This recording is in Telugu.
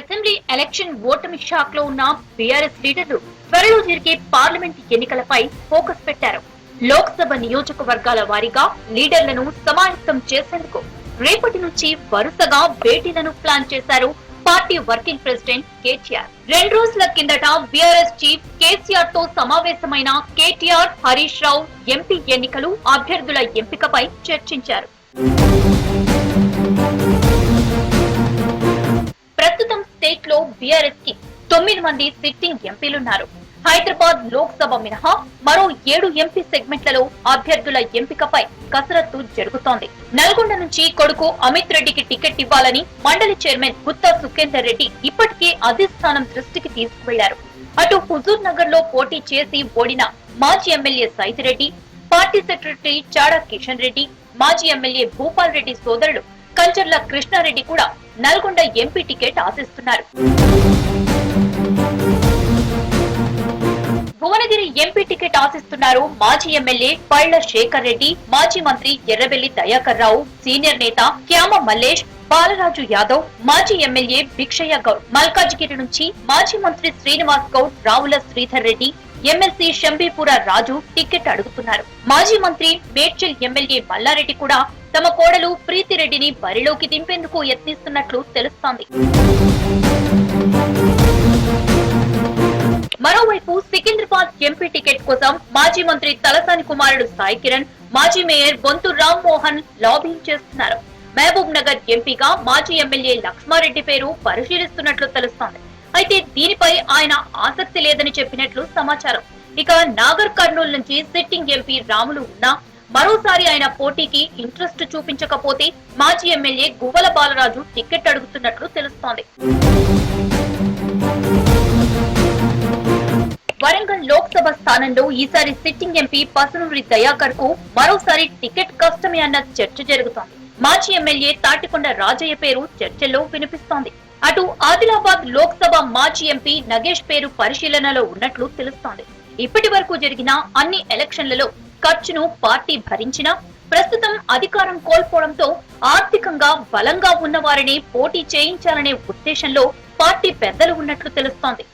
అసెంబ్లీ ఎలక్షన్ ఓటమి షాక్ లో ఉన్న బీఆర్ఎస్ లీడర్లు త్వరలో జరిగే పార్లమెంట్ ఎన్నికలపై ఫోకస్ పెట్టారు. లోక్సభ నియోజకవర్గాల వారీగా లీడర్లను సమాయత్తం చేసేందుకు రేపటి నుంచి వరుసగా భేటీలను ప్లాన్ చేశారు పార్టీ వర్కింగ్ ప్రెసిడెంట్ కేటీఆర్. 2 రోజుల కిందట బీఆర్ఎస్ చీఫ్ కేసీఆర్ తో సమావేశమైన కేటీఆర్, హరీష్ రావు ఎంపీ ఎన్నికలు, అభ్యర్థుల ఎంపికపై చర్చించారు. ప్రస్తుతం స్టేట్ లో బీఆర్ఎస్ కి 9 మంది సిట్టింగ్ ఎంపీలున్నారు. హైదరాబాద్ లోక్సభ మినహా మరో 7 ఎంపీ సెగ్మెంట్లలో అభ్యర్థుల ఎంపికపై కసరత్తు జరుగుతోంది. నల్గొండ నుంచి కొడుకు అమిత్ రెడ్డికి టికెట్ ఇవ్వాలని మండలి చైర్మన్ గుత్తా సుఖేందర్ రెడ్డి ఇప్పటికే అధిష్టానం దృష్టికి తీసుకువెళ్లారు. అటు హుజూర్ నగర్ లో పోటీ చేసి ఓడిన మాజీ MLA Saidireddy, party secretary Chada Kishan Reddy, మాజీ ఎమ్మెల్యే భూపాల్ రెడ్డి సోదరుడు కంచర్ల కృష్ణారెడ్డి కూడా నల్గొండ ఎంపీ టికెట్ ఆశిస్తున్నారు. భువనగిరి ఎంపీ టికెట్ ఆశిస్తున్నారు మాజీ ఎమ్మెల్యే పళ్ల శేఖర్ రెడ్డి, మాజీ మంత్రి ఎర్రబెల్లి దయాకర్ రావు, సీనియర్ నేత క్యామ మల్లేష్, బాలరాజు యాదవ్, మాజీ ఎమ్మెల్యే భిక్షయ్య గౌడ్. మల్కాజ్గిరి నుంచి మాజీ మంత్రి శ్రీనివాస్ గౌడ్, రావుల శ్రీధర్ రెడ్డి, ఎమ్మెల్సీ షంబీపుర రాజు టికెట్ అడుగుతున్నారు. మాజీ మంత్రి మేడ్చల్ ఎమ్మెల్యే మల్లారెడ్డి కూడా తమ కోడలు ప్రీతిరెడ్డిని బరిలోకి దింపేందుకు యత్నిస్తున్నట్లు తెలుస్తోంది. మరోవైపు సికింద్రాబాద్ ఎంపీ టికెట్ కోసం మాజీ మంత్రి తలసాని కుమారుడు సాయి కిరణ్, మాజీ మేయర్ బొంతు రామ్ మోహన్ లాబింగ్ చేస్తున్నారు. మహబూబ్ నగర్ ఎంపీగా మాజీ ఎమ్మెల్యే లక్ష్మారెడ్డి పేరు పరిశీలిస్తున్నట్లు తెలుస్తోంది. అయితే దీనిపై ఆయన ఆసక్తి లేదని చెప్పినట్లు సమాచారం. ఇక నాగర్ కర్నూలు నుంచి సిట్టింగ్ ఎంపీ రాములు ఉన్నా మరోసారి ఆయన పోటీకి ఇంట్రెస్ట్ చూపించకపోతే మాజీ ఎమ్మెల్యే గువ్వల బాలరాజు టికెట్ అడుగుతున్నట్లు తెలుస్తోంది. వరంగల్ లోక్సభ స్థానంలో ఈసారి సిట్టింగ్ ఎంపీ పసునూరి దయాకర్ కు మరోసారి టికెట్ కష్టమే అన్న చర్చ జరుగుతోంది. మాజీ ఎమ్మెల్యే తాటికొండ రాజయ్య పేరు చర్చల్లో వినిపిస్తోంది. అటు ఆదిలాబాద్ లోక్సభ మాజీ ఎంపీ నగేష్ పేరు పరిశీలనలో ఉన్నట్లు తెలుస్తోంది. ఇప్పటి వరకు జరిగిన అన్ని ఎలక్షన్లలో ఖర్చును పార్టీ భరించినా ప్రస్తుతం అధికారం కోల్పోవడంతో ఆర్థికంగా బలంగా ఉన్న వారిని పోటీ చేయించాలనే ఉద్దేశంలో పార్టీ పెద్దలు ఉన్నట్లు తెలుస్తోంది.